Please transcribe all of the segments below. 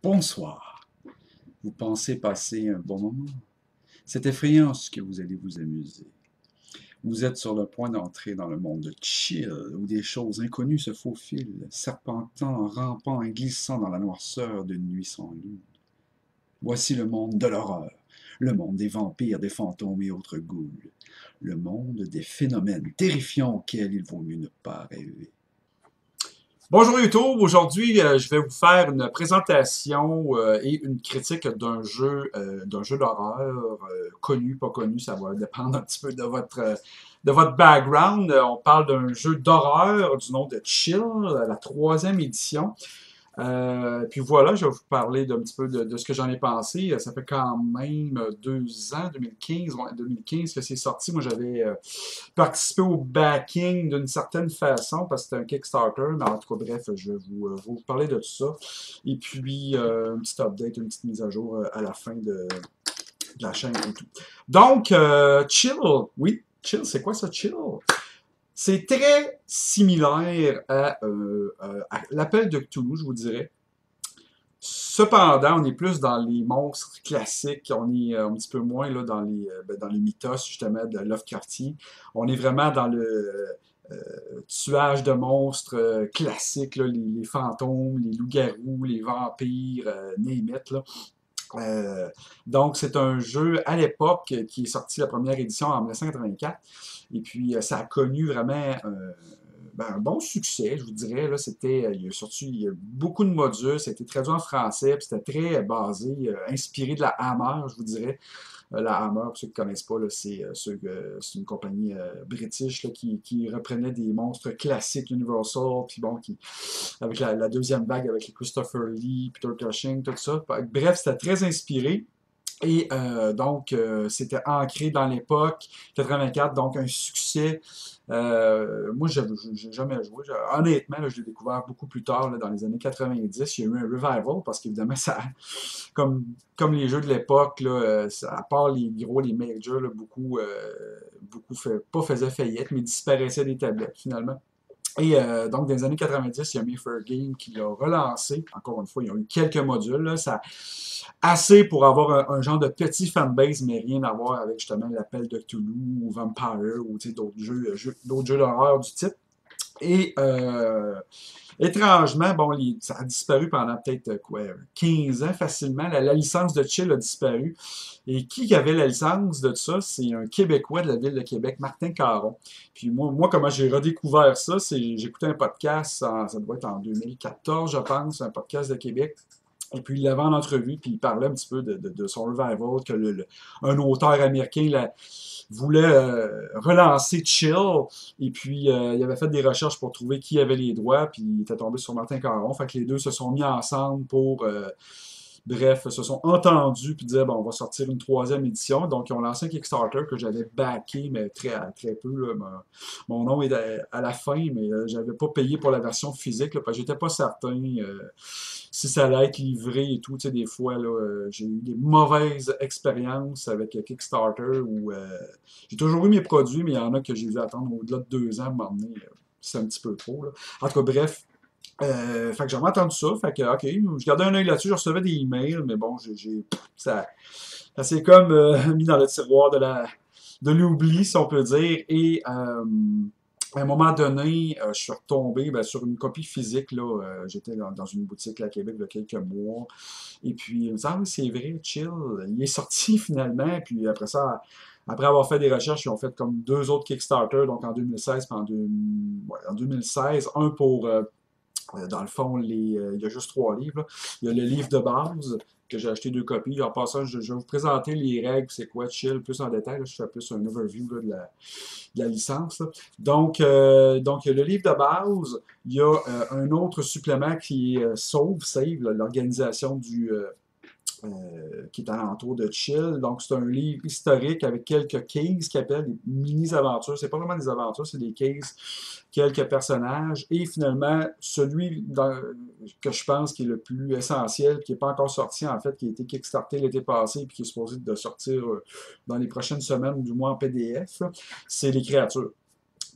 Bonsoir. Vous pensez passer un bon moment? C'est effrayant ce que vous allez vous amuser. Vous êtes sur le point d'entrer dans le monde de chill, où des choses inconnues se faufilent, serpentant, rampant et glissant dans la noirceur d'une nuit sans lune. Voici le monde de l'horreur, le monde des vampires, des fantômes et autres ghouls, le monde des phénomènes terrifiants auxquels il vaut mieux ne pas rêver. Bonjour YouTube, aujourd'hui je vais vous faire une présentation et une critique d'un jeu d'horreur, connu, pas connu, ça va dépendre un petit peu de votre background. On parle d'un jeu d'horreur du nom de Chill, la troisième édition. Puis voilà, je vais vous parler d'un petit peu de ce que j'en ai pensé. Ça fait quand même 2 ans, 2015, ouais, 2015 que c'est sorti. Moi, j'avais participé au backing d'une certaine façon parce que c'était un Kickstarter. Mais en tout cas, bref, je vais vous parler de tout ça. Et puis, un petit update, une petite mise à jour à la fin de la chaîne et tout. Donc, Chill, oui, Chill, c'est quoi ça, Chill? C'est très similaire à l'appel de Cthulhu, je vous dirais. Cependant, on est plus dans les monstres classiques, on est un petit peu moins là, dans les mythos justement de Lovecraftien. On est vraiment dans le tuage de monstres classiques, là, les fantômes, les loups-garous, les vampires, name it, là. Euh, donc, c'est un jeu à l'époque qui est sorti la première édition en 1984. Et puis, ça a connu vraiment un bon succès, je vous dirais. Là, il y a beaucoup de modules, ça a été traduit en français, puis c'était très basé, inspiré de la Hammer, je vous dirais. La Hammer, pour ceux qui ne connaissent pas, c'est une compagnie british là, qui reprenait des monstres classiques Universal, puis bon, avec la deuxième vague avec les Christopher Lee, Peter Cushing, tout ça. Bref, c'était très inspiré. Et donc, c'était ancré dans l'époque 84, donc un succès. Moi, je n'ai jamais joué. Honnêtement, là, je l'ai découvert beaucoup plus tard, là, dans les années 90. Il y a eu un revival parce qu'évidemment, comme, comme les jeux de l'époque, là, à part les gros, les majors, là, beaucoup pas faisaient faillite, mais disparaissaient des tablettes finalement. Et donc, dans les années 90, il y a Mayfair Game qui l'a relancé. Encore une fois, ils ont eu quelques modules. Là, assez pour avoir un genre de petit fanbase, mais rien à voir avec justement l'appel de Cthulhu ou Vampire ou d'autres jeux d'horreur du type. Et étrangement, bon, ça a disparu pendant peut-être quoi, 15 ans facilement. La licence de Chill a disparu. Et qui avait la licence de ça? C'est un Québécois de la ville de Québec, Martin Caron. Puis moi comment j'ai redécouvert ça, c'est j'écoutais un podcast, ça doit être en 2014, je pense, un podcast de Québec. Et puis, il l'avait en entrevue, puis il parlait un petit peu de son revival, que un auteur américain voulait relancer Chill. Et puis, il avait fait des recherches pour trouver qui avait les droits, puis il était tombé sur Martin Caron. Fait que les deux se sont mis ensemble pour bref, se sont entendus puis disaient, bon, on va sortir une troisième édition. Donc, ils ont lancé un Kickstarter que j'avais backé, mais très peu. Là. Mon nom est à la fin, mais j'avais pas payé pour la version physique, là, parce que j'étais pas certain si ça allait être livré et tout. Tu sais, des fois, là, j'ai eu des mauvaises expériences avec Kickstarter où j'ai toujours eu mes produits, mais il y en a que j'ai dû attendre au-delà de 2 ans à m'emmener. C'est un petit peu trop. Là. En tout cas, bref, fait que j'avais entendu ça, fait que, ok, je gardais un œil là-dessus, je recevais des emails, mais bon, ça s'est comme mis dans le tiroir de l'oubli, si on peut dire, et à un moment donné, je suis retombé sur une copie physique, là, j'étais dans une boutique là, à Québec il y a quelques mois, et puis, il me dit, ah oui, c'est vrai, chill, il est sorti finalement, puis après ça, après avoir fait des recherches, ils ont fait comme 2 autres Kickstarter, donc en 2016 et en 2016, un pour dans le fond, il y a juste 3 livres. Là. Il y a le livre de base, que j'ai acheté 2 copies. En passant, je vais vous présenter les règles, c'est quoi Chill, plus en détail. Là. Je fais plus un overview là, de la licence. Là. Donc, il y a le livre de base. Il y a un autre supplément qui est Save, l'organisation qui est alentour de Chill. Donc, c'est un livre historique avec quelques cases qui appellent des mini-aventures. C'est pas vraiment des aventures, c'est des cases, quelques personnages. Et finalement, que je pense qui est le plus essentiel, qui n'est pas encore sorti, en fait, qui a été kickstarté l'été passé et qui est supposé de sortir dans les prochaines semaines, ou du moins en PDF, c'est les créatures.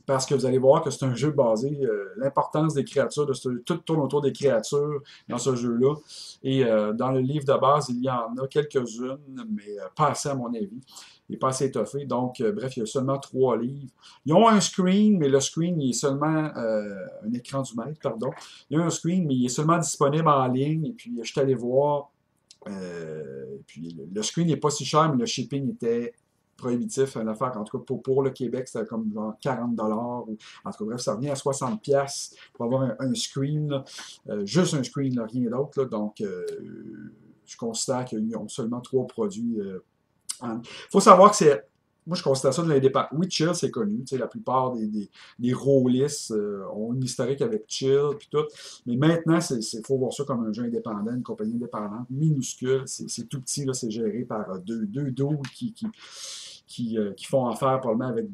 parce que vous allez voir que c'est un jeu basé, l'importance des créatures, tout tourne autour des créatures dans ce jeu-là. Et dans le livre de base, il y en a quelques-unes, mais pas assez à mon avis. Il n'est pas assez étoffé. Donc, bref, il y a seulement 3 livres. Ils ont un screen, mais le screen, il est seulement un écran du maître, pardon. Il y a un screen, mais il est seulement disponible en ligne. Et puis, je suis allé voir. Puis, le screen n'est pas si cher, mais le shipping était prohibitif, une affaire, en tout cas pour le Québec, c'était comme genre 40 $, ou en tout cas bref, ça revient à 60$ pour avoir un screen, là, juste un screen, là, rien d'autre, là, donc je considère qu'ils ont seulement 3 produits. Il faut savoir que c'est, moi je considère ça de l'indépendant. Oui, Chill c'est connu, tu sais, la plupart des rôlistes ont une historique avec Chill puis tout, mais maintenant il faut voir ça comme un jeu indépendant, une compagnie indépendante, minuscule, c'est tout petit, là, c'est géré par deux dudes qui font affaire probablement avec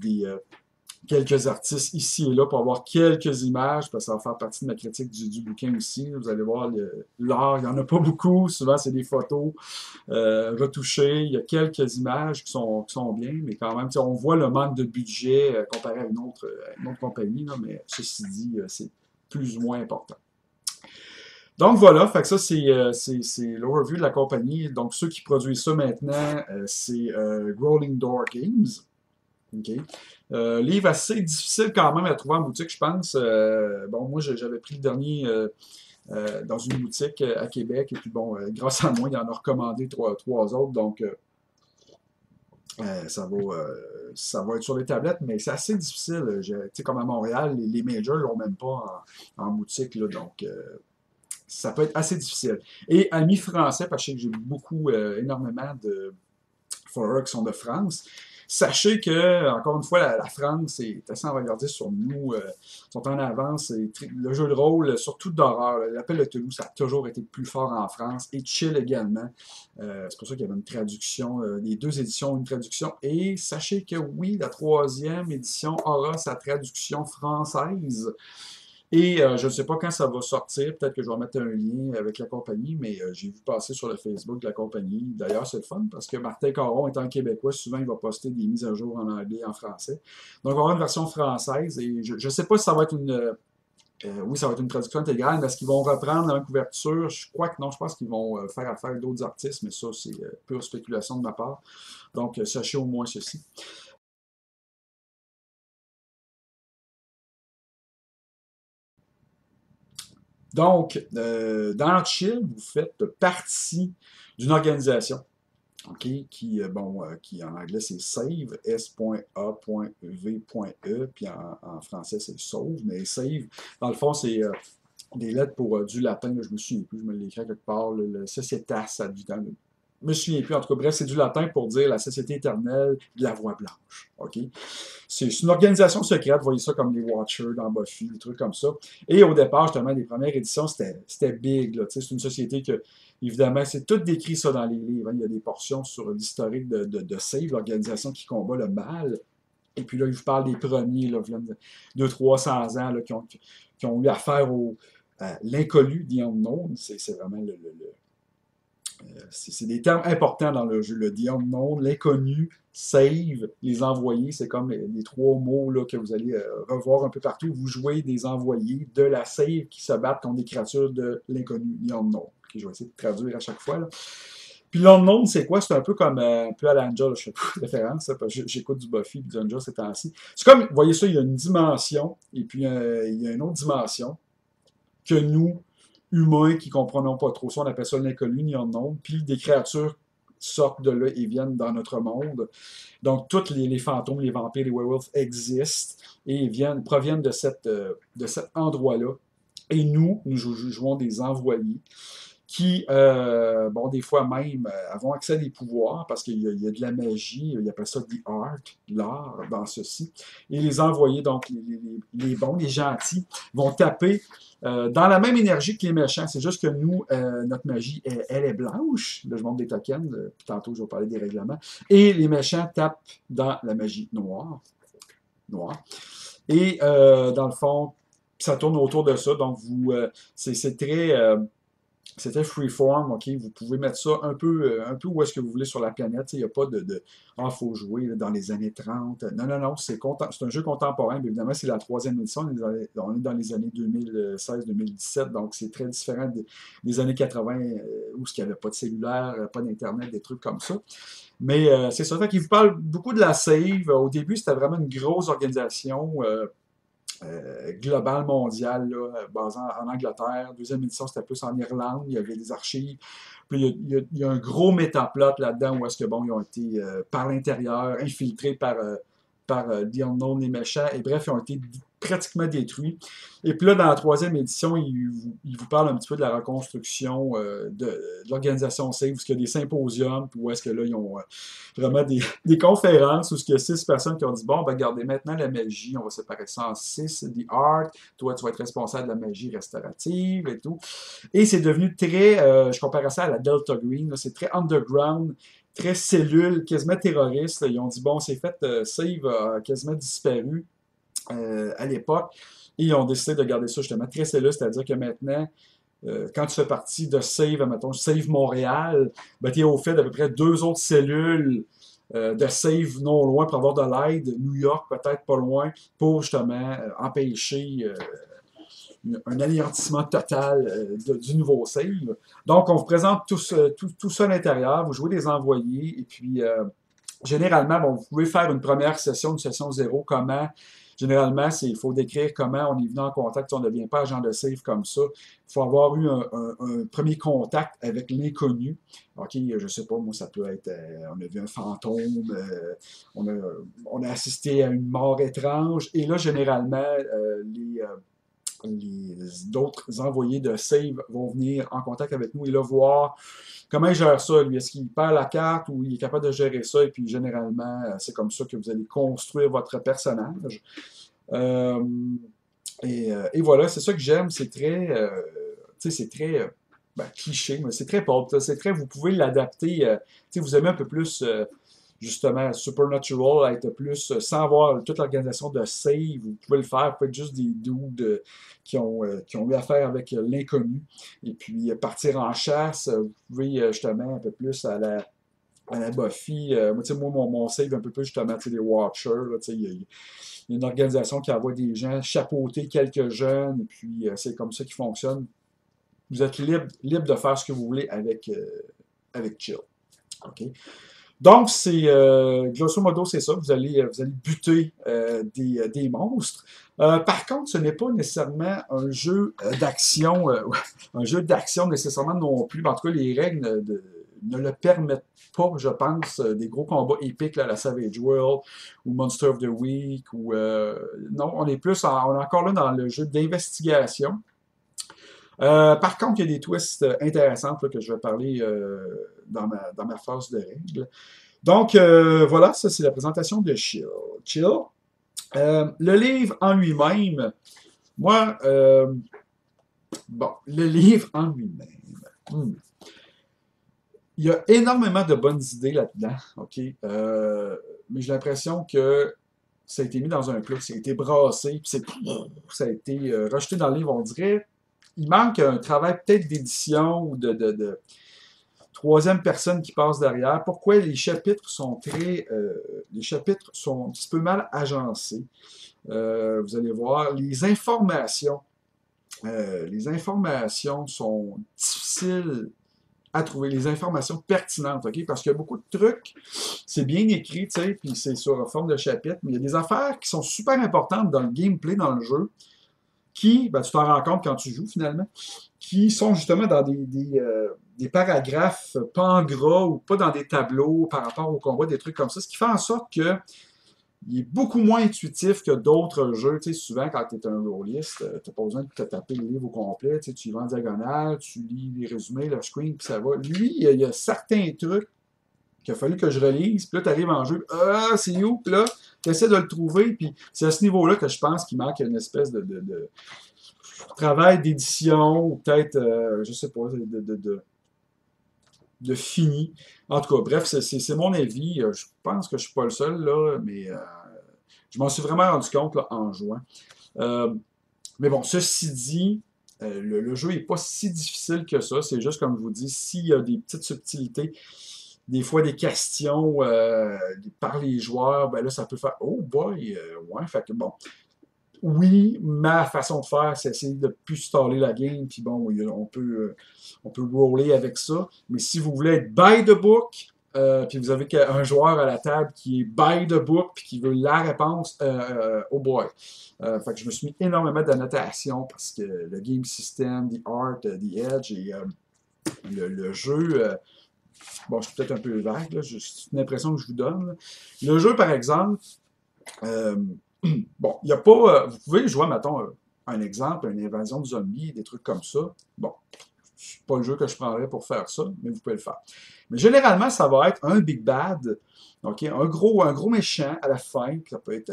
quelques artistes ici et là pour avoir quelques images, parce que ça va faire partie de ma critique du bouquin aussi. Vous allez voir, l'art, il n'y en a pas beaucoup. Souvent, c'est des photos retouchées. Il y a quelques images qui sont bien, mais quand même, on voit le manque de budget comparé à une autre compagnie, là, mais ceci dit, c'est plus ou moins important. Donc voilà, fait que ça c'est l'overview de la compagnie. Donc ceux qui produisent ça maintenant, c'est Rolling Door Games. OK. Livre assez difficile quand même à trouver en boutique, je pense. Bon, moi j'avais pris le dernier dans une boutique à Québec, et puis bon, grâce à moi, il en a recommandé trois autres, donc ça va être sur les tablettes, mais c'est assez difficile. Tu sais, comme à Montréal, les majors ne l'ont même pas en boutique, là, donc ça peut être assez difficile. Et amis français, parce que je sais que j'ai énormément de followers qui sont de France. Sachez que, encore une fois, la France est assez avant-gardiste sur nous, sont en avance. Le jeu de rôle, surtout d'horreur, l'appel de Toulouse, ça a toujours été plus fort en France, et Chill également. C'est pour ça qu'il y avait une traduction, les 2 éditions, une traduction. Et sachez que oui, la 3e édition aura sa traduction française. Et je ne sais pas quand ça va sortir. Peut-être que je vais mettre un lien avec la compagnie, mais j'ai vu passer sur le Facebook de la compagnie. D'ailleurs, c'est le fun parce que Martin Caron étant québécois, souvent il va poster des mises à jour en anglais et en français. Donc, on va avoir une version française et je ne sais pas si ça va être oui, ça va être une traduction intégrale, mais est-ce qu'ils vont reprendre la couverture? Je crois que non, je pense qu'ils vont faire affaire avec d'autres artistes, mais ça, c'est pure spéculation de ma part. Donc, sachez au moins ceci. Donc, dans Chill, vous faites partie d'une organisation, OK, qui en anglais c'est Save, S.A.V.E, puis en français c'est Sauve, mais Save, dans le fond, c'est des lettres pour du latin, là, je me souviens plus, je me l'écris quelque part, le Societas, ça du temps, je me souviens plus, en tout cas, bref, c'est du latin pour dire la Société éternelle de la Voix blanche, OK? C'est une organisation secrète, vous voyez ça comme les Watchers dans Buffy, des trucs comme ça. Et au départ, justement, les premières éditions, c'était big. Là, c'est une société que, évidemment, c'est tout décrit ça dans les livres. Hein. Il y a des portions sur l'historique de Save, l'organisation qui combat le mal. Et puis là, je vous parle des premiers, là, 200-300 ans, là, qui ont eu affaire à l'inconnu, The Unknown. C'est vraiment c'est des termes importants dans le jeu. Le The Unknown, l'inconnu, save, les envoyés, c'est comme les 3 mots là, que vous allez revoir un peu partout. Vous jouez des envoyés de la save qui se battent contre des créatures de l'inconnu, The Unknown. Okay, je vais essayer de traduire à chaque fois. Là. Puis l'Unknown, c'est quoi? C'est un peu comme un peu à l'Angel, je fais pas de référence, là, parce que j'écoute du Buffy et du Angel ces temps-ci. C'est comme, vous voyez ça, il y a une dimension, et puis il y a une autre dimension que nous, humains qui ne comprenons pas trop ça, on appelle ça l'inconnu, ni unknown, puis des créatures sortent de là et viennent dans notre monde. Donc, tous les fantômes, les vampires, les werewolves existent et proviennent de cet endroit-là. Et nous jouons des envoyés qui, des fois même, avons accès à des pouvoirs parce qu'il y a de la magie, ils appellent ça the art, l'art dans ceci. Et les envoyés, donc les bons, les gentils, vont taper dans la même énergie que les méchants. C'est juste que nous, notre magie, elle est blanche. Là, je montre des tokens, puis tantôt, je vais parler des règlements. Et les méchants tapent dans la magie noire. Et dans le fond, ça tourne autour de ça. Donc, c'est très C'était freeform, OK? Vous pouvez mettre ça un peu où est-ce que vous voulez sur la planète. Il n'y a pas ah, faut jouer là, dans les années 30. Non, non, non, c'est un jeu contemporain, mais évidemment, c'est la troisième édition. On est dans les années 2016-2017, donc c'est très différent des années 80 où il n'y avait pas de cellulaire, pas d'Internet, des trucs comme ça. Mais c'est ça, fait qu'il vous parle beaucoup de la Save. Au début, c'était vraiment une grosse organisation. Global mondial, là, basé en Angleterre. Deuxième édition, c'était plus en Irlande. Il y avait des archives. Puis il y a un gros métaplot là-dedans où est-ce que, bon, ils ont été par l'intérieur, infiltrés par The Unknown, les méchants. Et bref, ils ont été pratiquement détruits. Et puis là, dans la troisième édition, il vous parle un petit peu de la reconstruction de l'organisation SAVE, où il y a des symposiums, puis où est-ce que là, ils ont vraiment des conférences où il y a 6 personnes qui ont dit, bon, ben regardez, maintenant la magie, on va séparer ça en 6, the art, toi, tu vas être responsable de la magie restaurative et tout. Et c'est devenu très, je comparais ça à la Delta Green, c'est très underground, très cellule, quasiment terroriste. Là. Ils ont dit, bon, c'est fait, Save a quasiment disparu à l'époque. Et ils ont décidé de garder ça justement très cellule, c'est-à-dire que maintenant, quand tu fais partie de Save, mettons, Save Montréal, ben, tu es au fait d'à peu près 2 autres cellules de Save non loin pour avoir de l'aide, New York peut-être pas loin, pour justement empêcher un anéantissement total du nouveau Save. Donc, on vous présente tout ça à l'intérieur, vous jouez des envoyés, et puis généralement, bon, vous pouvez faire une première session, une session 0, comment. Généralement, il faut décrire comment on est venu en contact. On ne devient pas agent de save comme ça. Il faut avoir eu un premier contact avec l'inconnu. OK, je ne sais pas, moi, ça peut être, on a vu un fantôme, on a assisté à une mort étrange. Et là, généralement, d'autres envoyés de save vont venir en contact avec nous et là, voir comment il gère ça, lui. Est-ce qu'il perd la carte ou il est capable de gérer ça? Et puis, généralement, c'est comme ça que vous allez construire votre personnage. Euh, et voilà, c'est ça que j'aime. C'est très, tu sais, c'est très cliché, mais c'est très pop. C'est très, vous pouvez l'adapter. Tu sais, vous aimez un peu plus, justement, Supernatural, être plus, sans avoir toute l'organisation de save, vous pouvez le faire. Vous pouvez être juste des dudes qui ont eu affaire avec l'inconnu. Et puis, partir en chasse, vous pouvez justement un peu plus à la Buffy. Moi, mon save un peu plus justement, les Watchers. Il y a une organisation qui envoie des gens chapeauter quelques jeunes, et puis c'est comme ça qu'ils fonctionne. Vous êtes libre de faire ce que vous voulez avec Chill. Okay? Donc, c'est grosso modo, c'est ça. Vous allez buter des monstres. Par contre, ce n'est pas nécessairement un jeu d'action, un jeu d'action nécessairement non plus. En tout cas, les règles ne le permettent pas, je pense, des gros combats épiques, là, la Savage World ou Monster of the Week. Non, on est encore là dans le jeu d'investigation. Par contre, il y a des twists intéressants là, que je vais parler dans ma phase de règles. Donc, voilà, ça c'est la présentation de Chill. Le livre en lui-même, moi, bon, le livre en lui-même, il y a énormément de bonnes idées là-dedans, OK? Mais j'ai l'impression que ça a été mis dans un plat, ça a été brassé, puis ça a été rejeté dans le livre, on dirait. Il manque un travail peut-être d'édition ou de troisième personne qui passe derrière. Pourquoi les chapitres sont les chapitres sont un petit peu mal agencés. Vous allez voir, les informations sont difficiles à trouver, les informations pertinentes, OK? Parce qu'il y a beaucoup de trucs, c'est bien écrit, tu sais, puis c'est sur forme de chapitre, mais il y a des affaires qui sont super importantes dans le gameplay, dans le jeu, qui, ben, tu t'en rends compte quand tu joues finalement, qui sont justement dans des paragraphes pas en gras ou pas dans des tableaux par rapport au combat, des trucs comme ça, ce qui fait en sorte que il est beaucoup moins intuitif que d'autres jeux. Tu sais, souvent, quand tu es un rôliste, tu n'as pas besoin de te taper le livre au complet. Tu y vas en diagonale, tu lis les résumés, le screen, puis ça va. Lui, il y a certains trucs qu'il a fallu que je relise, puis là, tu arrives en jeu, ah, c'est où? Puis là, tu essaies de le trouver, puis c'est à ce niveau-là que je pense qu'il manque une espèce de travail d'édition, ou peut-être, je sais pas, de fini. En tout cas, bref, c'est mon avis. Je pense que je suis pas le seul, là, mais je m'en suis vraiment rendu compte là, en jouant. Mais bon, ceci dit, Le jeu n'est pas si difficile que ça. C'est juste, comme je vous dis, s'il y a des petites subtilités, des fois des questions par les joueurs, ben là, ça peut faire Oh boy, ouais, fait que bon. Oui, ma façon de faire, c'est essayer de plus staller la game, puis bon, on peut roller avec ça. Mais si vous voulez être by the book, puis vous avez un joueur à la table qui est by the book, puis qui veut la réponse, oh boy. Fait que je me suis mis énormément d'annotations parce que le game system, the art, the edge et le jeu. Bon, je suis peut-être un peu vague, là, c'est une impression que je vous donne. Là. Le jeu, par exemple, euh, bon, il n'y a pas. Vous pouvez jouer, mettons, un exemple, une invasion de zombies, des trucs comme ça. Bon, c'est pas le jeu que je prendrais pour faire ça, mais vous pouvez le faire. Mais généralement, ça va être un big bad, ok, un gros méchant à la fin. Ça peut être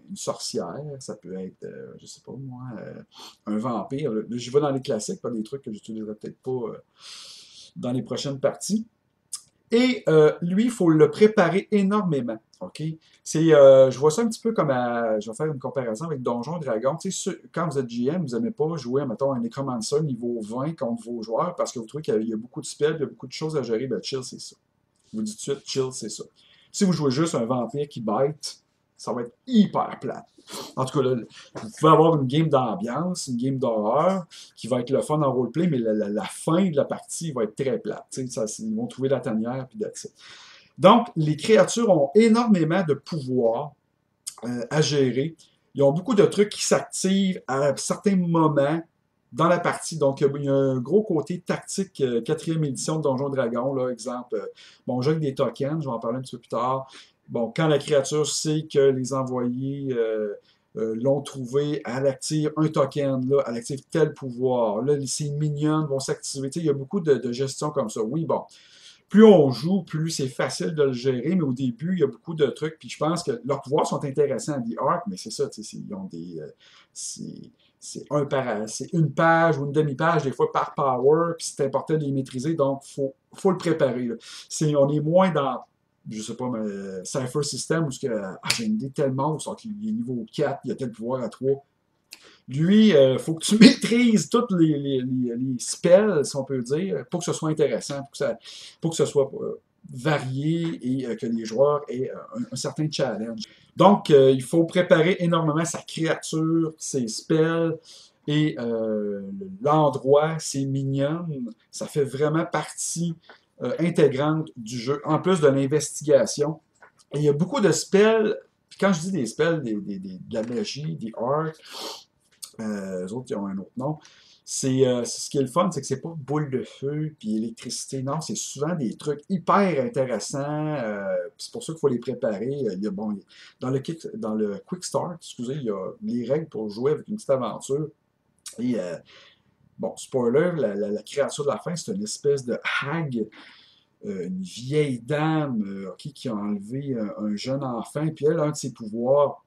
une sorcière, ça peut être, je sais pas moi, un vampire. Là, je vais dans les classiques, pas des trucs que j'utiliserai peut-être pas dans les prochaines parties. Et lui, il faut le préparer énormément. OK? Je vois ça un petit peu comme je vais faire une comparaison avec Donjon Dragon. Quand vous êtes GM, vous n'aimez pas jouer, mettons, un Necromancer niveau 20 contre vos joueurs parce que vous trouvez qu'il y a beaucoup de spells, il y a beaucoup de choses à gérer. Ben, chill, c'est ça. Vous dites tout de suite, chill, c'est ça. Si vous jouez juste un vampire qui bite, ça va être hyper plat. En tout cas, là, vous pouvez avoir une game d'ambiance, une game d'horreur qui va être le fun en roleplay, mais la fin de la partie va être très plate. Ils vont trouver la tanière puis that's it. Donc, les créatures ont énormément de pouvoir à gérer. Ils ont beaucoup de trucs qui s'activent à certains moments dans la partie. Donc, il y a un gros côté tactique, quatrième édition de Donjon Dragon, là, exemple. Bon, jeu avec des tokens, je vais en parler un petit peu plus tard. Bon, quand la créature sait que les envoyés l'ont trouvé, elle active un token, là, elle active tel pouvoir. Là, ses minions vont s'activer. Il y a beaucoup de gestion comme ça. Oui, bon. Plus on joue, plus c'est facile de le gérer, mais au début, il y a beaucoup de trucs. Puis je pense que leurs pouvoirs sont intéressants à The Ark, mais c'est ça, ils ont des. C'est une page ou une demi-page, des fois par power, puis c'est important de les maîtriser, donc faut le préparer. Là. On est moins dans, je sais pas, mais Cypher System, où j'ai une idée tellement, qu'il est niveau 4, il y a tel pouvoir à 3. Lui, il faut que tu maîtrises tous les spells, si on peut dire, pour que ce soit intéressant, pour que ce soit varié et que les joueurs aient un certain challenge. Donc, il faut préparer énormément sa créature, ses spells et l'endroit, ses minions. Ça fait vraiment partie intégrante du jeu, en plus de l'investigation. Et il y a beaucoup de spells, puis quand je dis des spells, de la magie, des arts, eux autres, ils ont un autre nom. Ce qui est le fun, c'est que c'est pas boule de feu puis électricité. Non, c'est souvent des trucs hyper intéressants. C'est pour ça qu'il faut les préparer. Dans le Quick Start, excusez, il y a les règles pour jouer avec une petite aventure. Et bon, spoiler, la créature de la fin, c'est une espèce de hag, une vieille dame qui a enlevé un jeune enfant. Puis elle, un de ses pouvoirs,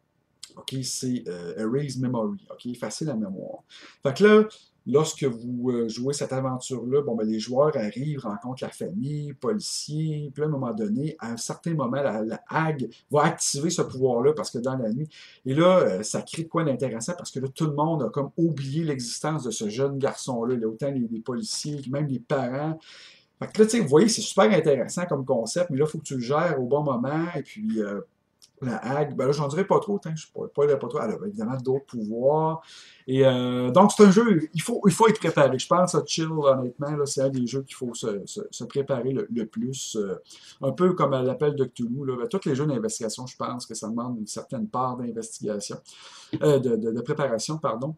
OK, c'est Erase Memory. OK, effacer la mémoire. Fait que là, lorsque vous jouez cette aventure-là, bon, ben, les joueurs arrivent, rencontrent la famille, policiers, puis à un moment donné, à un certain moment, la Hag va activer ce pouvoir-là parce que dans la nuit. Et là, ça crée quoi d'intéressant parce que là, tout le monde a comme oublié l'existence de ce jeune garçon-là. Autant les policiers, même les parents. Fait que là, tu sais, vous voyez, c'est super intéressant comme concept, mais là, il faut que tu le gères au bon moment. Et puis, la Hag, ben là, j'en dirais pas trop, je ne pas trop. Elle a évidemment d'autres pouvoirs. Et donc, c'est un jeu, il faut être préparé. Je pense à Chill, honnêtement, c'est un des jeux qu'il faut se préparer le plus. Un peu comme à l'appel de Cthulhu. Là. Ben, tous les jeux d'investigation, je pense que ça demande une certaine part d'investigation, de préparation, pardon.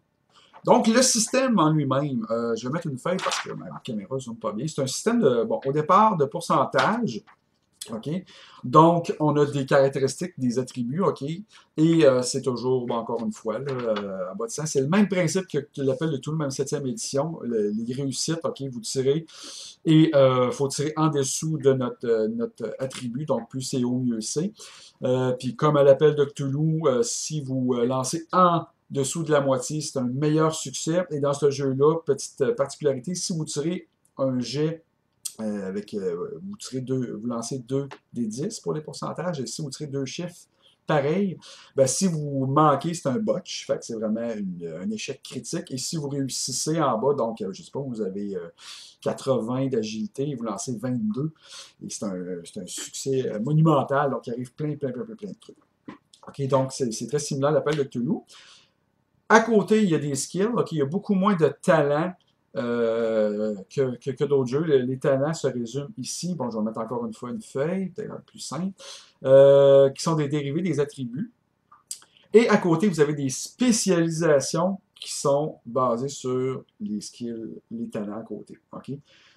Donc, le système en lui-même, je vais mettre une feuille parce que ma caméra ne zoome pas bien. C'est un système au départ, de pourcentage. OK? Donc, on a des caractéristiques, des attributs, OK? Et c'est toujours, encore une fois, là, en bas de ça, c'est le même principe que l'appel de tout le même 7e édition. Les réussites, OK? Vous tirez et il faut tirer en dessous de notre attribut, donc plus c'est haut, mieux c'est. Puis comme à l'appel de Cthulhu, si vous lancez en dessous de la moitié, c'est un meilleur succès. Et dans ce jeu-là, petite particularité, si vous tirez un jet vous lancez 2 des 10 pour les pourcentages, et si vous tirez 2 chiffres pareil. Ben, si vous manquez, c'est un botch. Fait que c'est vraiment un échec critique. Et si vous réussissez en bas, donc, je sais pas, vous avez 80 d'agilité et vous lancez 22, et c'est un succès monumental. Donc, il arrive plein de trucs. OK, donc, c'est très similaire à l'appel de Cthulhu. À côté, il y a des skills. OK, il y a beaucoup moins de talents que d'autres jeux. Les talents se résument ici. Bon, je vais mettre encore une fois une feuille, peut-être plus simple, qui sont des dérivés des attributs. Et à côté, vous avez des spécialisations qui sont basées sur les skills, les talents à côté. OK?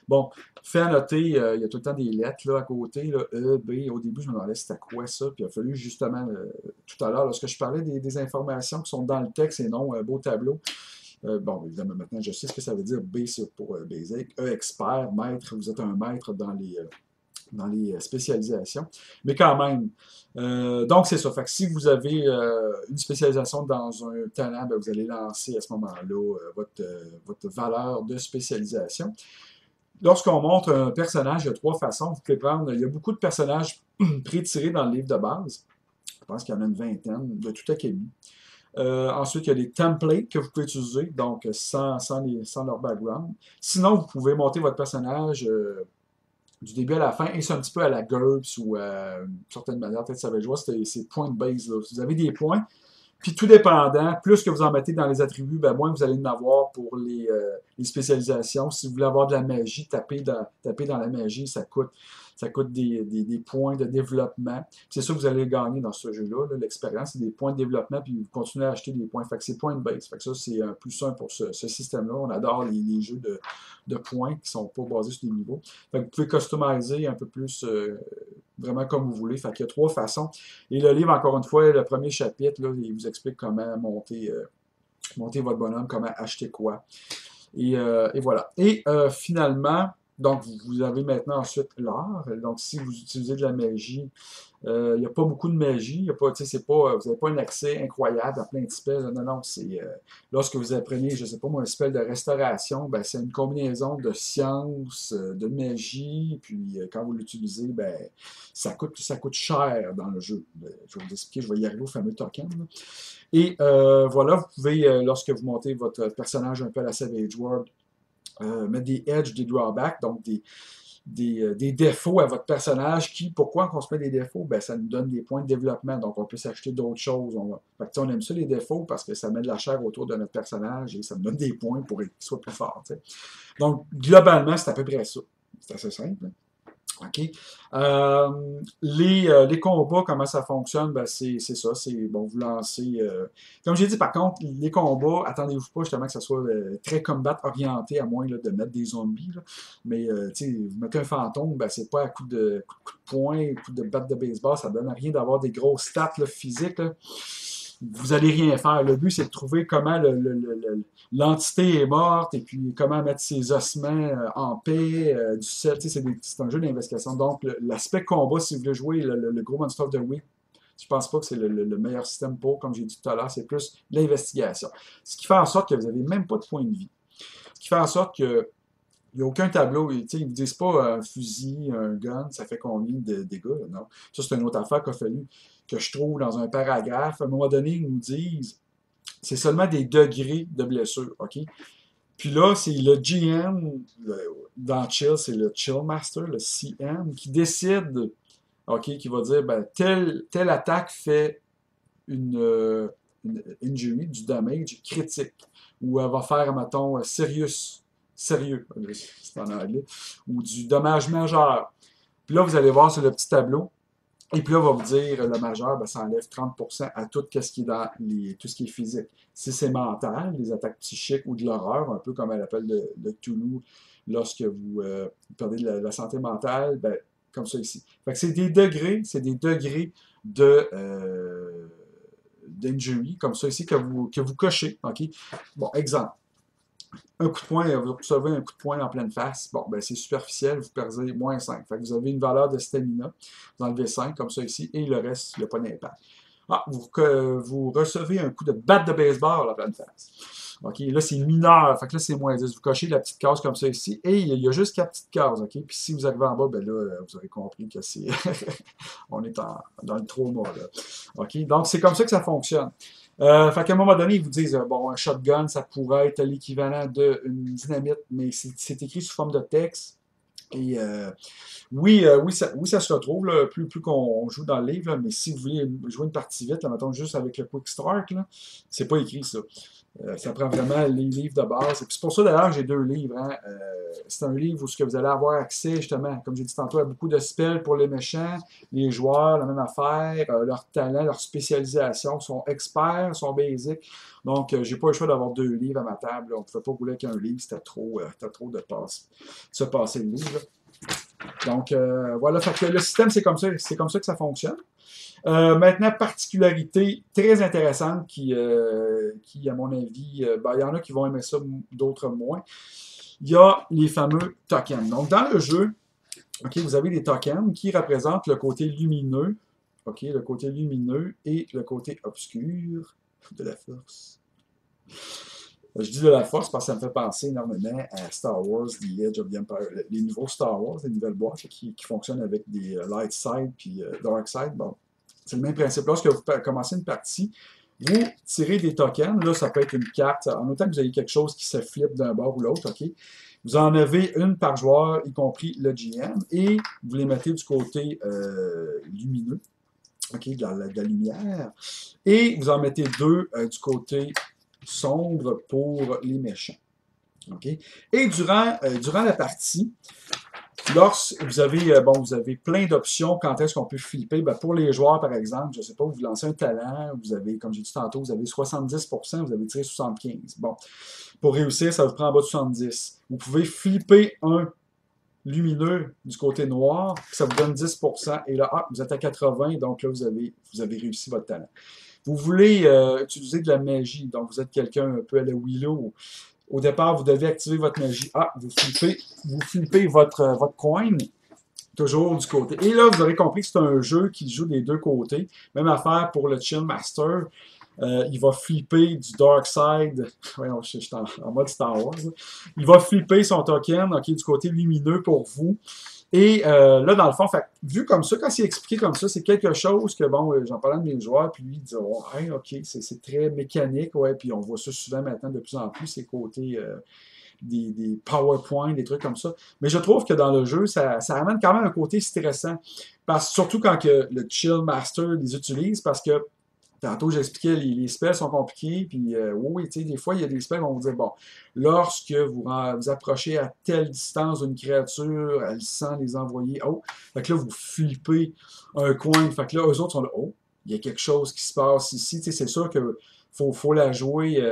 Bon, fait à noter, il y a tout le temps des lettres là, à côté, là, E, B. Au début, je me demandais c'était quoi ça. Puis il a fallu justement, tout à l'heure, lorsque je parlais des informations qui sont dans le texte et non un beau tableau. Bon, évidemment, maintenant, je sais ce que ça veut dire. B, c'est pour basic. E, expert, maître. Vous êtes un maître dans les spécialisations. Mais quand même, donc c'est ça. Fait que si vous avez une spécialisation dans un talent, ben, vous allez lancer à ce moment-là votre valeur de spécialisation. Lorsqu'on montre un personnage, il y a trois façons. Vous pouvez prendre, il y a beaucoup de personnages pré-tirés dans le livre de base. Je pense qu'il y en a une vingtaine de tout acabit. Ensuite, il y a des templates que vous pouvez utiliser, donc sans leur background. Sinon, vous pouvez monter votre personnage du début à la fin, et c'est un petit peu à la GURPS ou d'une certaine manière, peut-être ça va jouer, c'est point de base. Là. Vous avez des points, puis tout dépendant, plus que vous en mettez dans les attributs, ben, moins vous allez en avoir pour les spécialisations. Si vous voulez avoir de la magie, taper dans la magie, ça coûte des points de développement. C'est ça que vous allez gagner dans ce jeu-là. Là, l'expérience, c'est des points de développement, puis vous continuez à acheter des points. Fait que c'est point de base. Fait que ça, c'est un plus un pour ce système-là. On adore les jeux de points qui ne sont pas basés sur des niveaux. Fait que vous pouvez customiser un peu plus vraiment comme vous voulez. Fait qu'il y a trois façons. Et le livre, encore une fois, le premier chapitre, là, il vous explique comment monter votre bonhomme, comment acheter quoi. Et voilà. Et finalement, donc vous avez maintenant ensuite l'art. Donc si vous utilisez de la magie, il n'y a pas beaucoup de magie. Il y a pas, vous n'avez pas un accès incroyable à plein de spells. Non, non, c'est lorsque vous apprenez, je ne sais pas moi, un spell de restauration, ben, c'est une combinaison de science, de magie, puis quand vous l'utilisez, ben, ça coûte cher dans le jeu. Je vais vous expliquer, je vais y arriver au fameux token. Là. Et voilà, vous pouvez, lorsque vous montez votre personnage un peu à la Savage World, mettre des edges, des drawbacks, donc des défauts à votre personnage pourquoi on se met des défauts? Ben, ça nous donne des points de développement, donc on peut s'acheter d'autres choses. On aime ça les défauts parce que ça met de la chair autour de notre personnage et ça nous donne des points pour qu'il soit plus fort. T'sais. Donc, globalement, c'est à peu près ça. C'est assez simple. OK. Les combats, comment ça fonctionne? Ben, c'est ça. C'est bon, vous lancez. Comme j'ai dit, par contre, les combats, attendez-vous pas justement que ça soit très combat orienté, à moins là, de mettre des zombies. Là. Mais vous mettez un fantôme, ben, c'est pas à coup de poing, coup de batte de baseball, ça donne rien d'avoir des grosses stats là, physiques. Là. Vous allez rien faire. Le but, c'est de trouver comment l'entité est morte et puis comment mettre ses ossements en paix, du sel. C'est un jeu d'investigation. Donc, l'aspect combat, si vous voulez jouer le gros Monster of the Week, je pense pas que c'est le meilleur système pour, comme j'ai dit tout à l'heure, c'est plus l'investigation. Ce qui fait en sorte que vous n'avez même pas de points de vie. Ce qui fait en sorte que il n'y a aucun tableau. Ils ne vous disent pas un fusil, un gun, ça fait combien de dégâts. Non. Ça, c'est une autre affaire qu'il a fallu que je trouve dans un paragraphe. À un moment donné, ils nous disent c'est seulement des degrés de blessure. OK? Puis là, c'est le GM, dans Chill, c'est le Chill Master, le CM, qui décide, OK, qui va dire ben, telle attaque fait une injury, du damage critique. Ou elle va faire, mettons, sérieux, c'est en anglais, ou du dommage majeur. Puis là, vous allez voir sur le petit tableau, et puis là, on va vous dire, le majeur, ben, ça enlève 30% à tout ce qui est tout ce qui est physique. Si c'est mental, les attaques psychiques ou de l'horreur, un peu comme elle appelle le Cthulhu, lorsque vous perdez de la santé mentale, ben, comme ça ici. Fait que c'est des degrés d'injury, comme ça ici, que vous cochez. Okay? Bon, exemple. Un coup de poing, vous recevez un coup de poing en pleine face. Bon, ben c'est superficiel, vous perdez moins 5. Fait que vous avez une valeur de stamina. Vous enlevez 5, comme ça ici, et le reste, il n'y a pas d'impact. Ah, vous recevez un coup de batte de baseball en pleine face. OK, là, c'est mineur. Fait que là, c'est moins 10. Vous cochez la petite case comme ça ici. Et il y a juste 4 petites cases. OK? Puis si vous arrivez en bas, ben là, vous aurez compris que c'est. On est dans le trauma, là. OK? Donc, c'est comme ça que ça fonctionne. Fait qu'à un moment donné, ils vous disent, bon, un shotgun, ça pourrait être l'équivalent d'une dynamite, mais c'est écrit sous forme de texte. Et oui, ça se retrouve, là, plus qu'on joue dans le livre, là, mais si vous voulez jouer une partie vite, là, mettons juste avec le Quick Start, là, c'est pas écrit ça. Ça prend vraiment les livres de base. Et puis c'est pour ça d'ailleurs que j'ai 2 livres. Hein. C'est un livre où ce que vous allez avoir accès, justement, comme j'ai dit tantôt, à beaucoup de spells pour les méchants, les joueurs, la même affaire, leur talent, leur spécialisation, sont experts, sont basiques. Donc, j'ai pas le choix d'avoir 2 livres à ma table. Là. On ne pouvait pas rouler qu'un livre, c'était trop de se passer le livre. Là. Donc, voilà, fait que le système, c'est comme ça que ça fonctionne. Maintenant, particularité très intéressante qui à mon avis, ben, il y en a qui vont aimer ça, d'autres moins. Il y a les fameux tokens. Donc, dans le jeu, okay, vous avez des tokens qui représentent le côté lumineux, okay, le côté lumineux et le côté obscur de la force. Je dis de la force parce que ça me fait penser énormément à Star Wars, The Edge of the Empire, les nouveaux Star Wars, les nouvelles boîtes qui fonctionnent avec des light side puis dark side. Bon, c'est le même principe. Lorsque vous commencez une partie, vous tirez des tokens. Là, ça peut être une carte. En autant que vous ayez quelque chose qui se flippe d'un bord ou l'autre, OK? Vous en avez une par joueur, y compris le GM, et vous les mettez du côté lumineux, OK, de la lumière, et vous en mettez 2 du côté sombre pour les méchants. OK? Et durant la partie, lorsque vous avez plein d'options quand est-ce qu'on peut flipper. Ben, pour les joueurs, par exemple, je ne sais pas, vous lancez un talent, vous avez, comme j'ai dit tantôt, vous avez 70%, vous avez tiré 75%. Bon, pour réussir, ça vous prend en bas de 70%. Vous pouvez flipper un lumineux du côté noir, ça vous donne 10%, et là, vous êtes à 80%, donc là, vous avez réussi votre talent. Vous voulez utiliser de la magie, donc vous êtes quelqu'un un peu à la Willow. Au départ, vous devez activer votre magie. Vous flippez votre coin, toujours du côté. Et là, vous aurez compris que c'est un jeu qui joue des 2 côtés. Même affaire pour le Chill Master. Il va flipper du Dark Side. Voyons, je suis en mode Star Wars. Il va flipper son token, OK, du côté lumineux pour vous. Et là, dans le fond, vu comme ça, quand c'est expliqué comme ça, c'est quelque chose que, bon, j'en parlais de mes joueurs, puis lui, il dit, oh, hey, OK, c'est très mécanique, ouais, puis on voit ça souvent maintenant de plus en plus, ces côtés des PowerPoint, des trucs comme ça. Mais je trouve que dans le jeu, ça amène quand même un côté stressant, surtout quand que le Chill Master les utilise, parce que tantôt, j'expliquais, les spells sont compliqués, puis oui, tu sais, des fois, il y a des spells où on vous dit, bon, lorsque vous approchez à telle distance d'une créature, elle sent les envoyer, oh, fait que là, vous flippez un coin, fait que là, eux autres sont là, oh, il y a quelque chose qui se passe ici, tu sais, c'est sûr que faut la jouer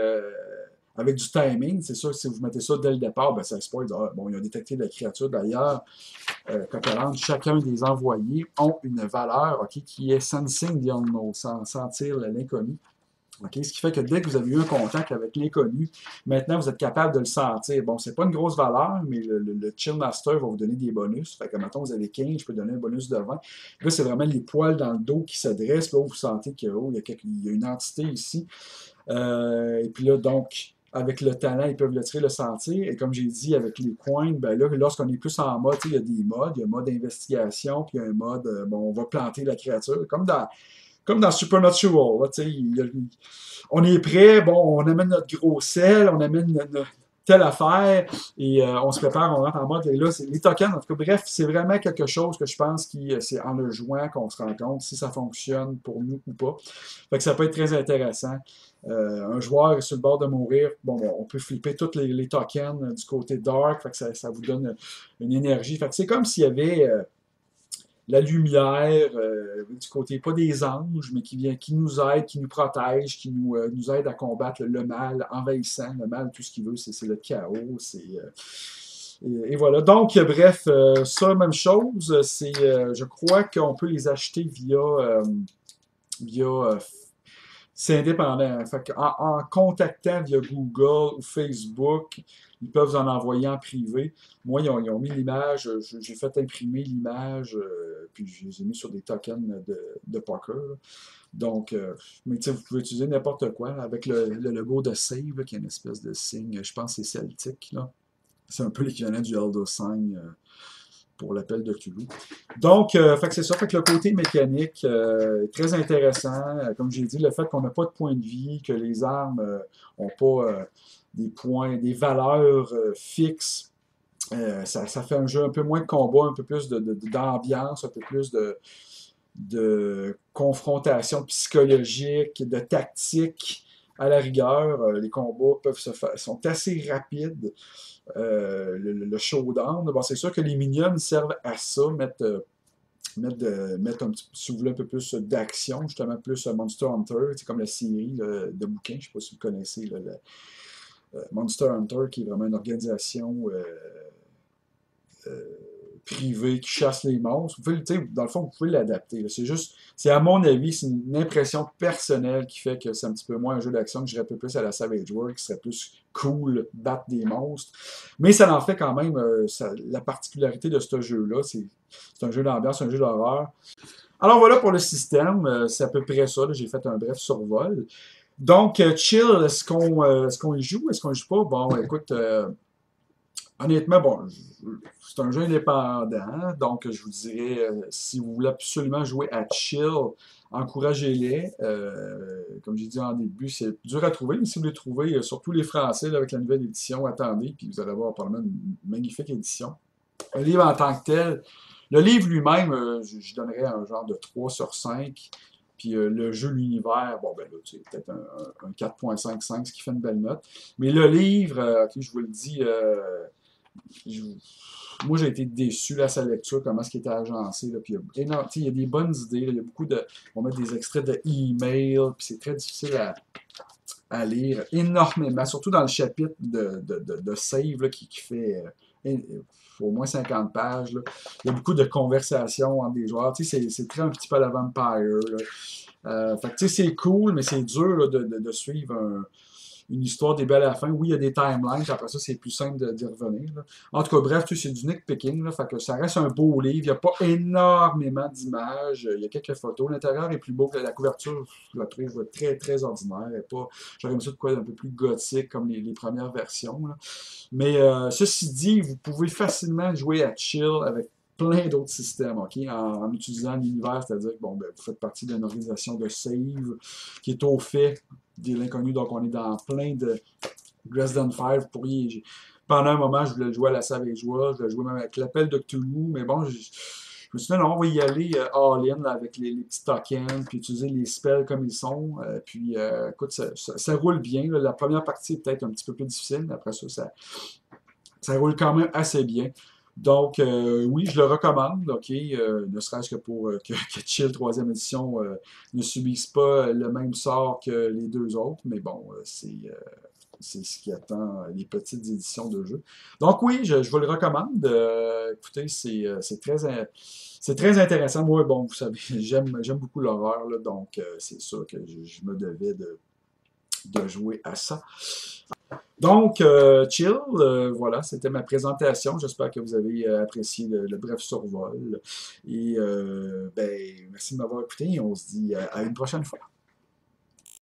avec du timing, c'est sûr que si vous mettez ça dès le départ, ben ça spoil, bon, ils ont détecté la créature, d'ailleurs, chacun des envoyés ont une valeur, OK, qui est sensing the unknown, sentir l'inconnu. Okay? Ce qui fait que dès que vous avez eu un contact avec l'inconnu, maintenant vous êtes capable de le sentir. Bon, c'est pas une grosse valeur, mais le Chill Master va vous donner des bonus. Fait que maintenant vous avez 15, je peux donner un bonus de 20. Là, c'est vraiment les poils dans le dos qui se dressent. Là, où vous sentez qu'il y a une entité ici. Et puis là, donc, avec le talent, ils peuvent le tirer, le sentir. Et comme j'ai dit, avec les coins, ben là, lorsqu'on est plus en mode, il y a des modes. Il y a un mode d'investigation, puis il y a un mode, bon, on va planter la créature. Comme dans Supernatural, là, on est prêt, bon, on amène notre gros sel, on amène notre telle affaire, et on se prépare, on rentre en mode, et là, c'est les tokens, en tout cas, bref, c'est vraiment quelque chose que je pense que c'est en le jouant qu'on se rend compte si ça fonctionne pour nous ou pas. Fait que ça peut être très intéressant. Un joueur est sur le bord de mourir, bon, on peut flipper tous les tokens du côté dark, fait que ça vous donne une énergie. Fait que c'est comme s'il y avait la lumière du côté, pas des anges, mais qui nous aide, qui nous protège, qui nous aide à combattre le mal envahissant. Le mal, tout ce qu'il veut, c'est le chaos. Et voilà. Donc, bref, ça, même chose. Je crois qu'on peut les acheter via C'est indépendant. Fait en contactant via Google ou Facebook, ils peuvent en envoyer en privé. Moi, ils ont mis l'image, j'ai fait imprimer l'image, puis je les ai mis sur des tokens de poker, là. Donc, mais tu sais, vous pouvez utiliser n'importe quoi là, avec le logo de Save, là, qui est une espèce de signe, je pense que c'est celtique, là. C'est un peu l'équivalent du Elder Sign pour l'appel de Cthulhu. Donc, fait que c'est ça. Fait que le côté mécanique est très intéressant. Comme j'ai dit, le fait qu'on n'a pas de points de vie, que les armes n'ont pas des points, des valeurs fixes. Ça fait un jeu un peu moins de combat, un peu plus d'ambiance, un peu plus de confrontation psychologique, de tactique à la rigueur. Les combats peuvent se faire, sont assez rapides. Le showdown, bon, c'est sûr que les minions servent à ça, mettre un petit, si vous voulez, un peu plus d'action, justement plus Monster Hunter, c'est comme la série là, de bouquins, je ne sais pas si vous connaissez là, Monster Hunter, qui est vraiment une organisation euh, privée qui chasse les monstres. Vous pouvez, dans le fond, vous pouvez l'adapter. C'est juste, c'est à mon avis, c'est une impression personnelle qui fait que c'est un petit peu moins un jeu d'action que j'irais un peu plus à la Savage World, qui serait plus cool, battre des monstres. Mais ça en fait quand même, la particularité de ce jeu-là, c'est un jeu d'ambiance, un jeu d'horreur. Alors voilà pour le système, c'est à peu près ça. J'ai fait un bref survol. Donc, Chill, est-ce qu'on y joue? Est-ce qu'on y joue pas? Bon, écoute, honnêtement, bon, c'est un jeu indépendant, donc je vous dirais, si vous voulez absolument jouer à Chill, encouragez-les. Comme j'ai dit en début, c'est dur à trouver, mais si vous les trouvez, surtout les Français, là, avec la nouvelle édition, attendez, puis vous allez avoir probablement une magnifique édition. Un livre en tant que tel, le livre lui-même, je donnerais un genre de 3 sur 5. Puis le jeu, l'univers, bon, ben là, c'est peut-être un 4.55, ce qui fait une belle note. Mais le livre, ok, je vous le dis, moi, j'ai été déçu à sa lecture, comment est-ce qu'il était agencé. Là, puis il y a des bonnes idées. Là, il y a beaucoup de. On met des extraits de emails, puis c'est très difficile à lire. Énormément, surtout dans le chapitre de Save là, qui fait au moins 50 pages. Là. Il y a beaucoup de conversations entre des joueurs. C'est très un petit peu à la Vampire. Fait que, c'est cool, mais c'est dur là, de suivre une histoire des belles à la fin. Oui, il y a des timelines, après ça, c'est plus simple d'y revenir. Là. En tout cas, bref, c'est du nitpicking, là, fait que ça reste un beau livre. Il n'y a pas énormément d'images. Il y a quelques photos. L'intérieur est plus beau que la couverture. Je la trouve très, très ordinaire. J'aurais aimé ça de quoi d'un peu plus gothique, comme les premières versions. Là. Mais ceci dit, vous pouvez facilement jouer à Chill avec plein d'autres systèmes, ok, en utilisant l'univers, c'est-à-dire que bon, ben, vous faites partie d'une organisation de save qui est au fait de l'inconnu, donc on est dans plein de Dresden Fire. Vous pourriez, pendant un moment, je voulais jouer à la Savage World, je voulais jouer même avec l'appel de Cthulhu, mais bon, je me suis dit non, on va y aller all-in là, avec les petits tokens, puis utiliser les spells comme ils sont. Puis écoute, ça roule bien. Là. La première partie est peut-être un petit peu plus difficile, mais après ça roule quand même assez bien. Donc, oui, je le recommande, ok, ne serait-ce que pour que Chill 3e édition ne subisse pas le même sort que les deux autres, mais bon, c'est ce qui attend les petites éditions de jeux. Donc oui, je vous le recommande. Écoutez, c'est très intéressant. Moi, bon, vous savez, j'aime beaucoup l'horreur, là, donc c'est sûr que je me devais de jouer à ça. Donc, Chill, voilà, c'était ma présentation. J'espère que vous avez apprécié le bref survol. Et ben, merci de m'avoir écouté et on se dit à une prochaine fois.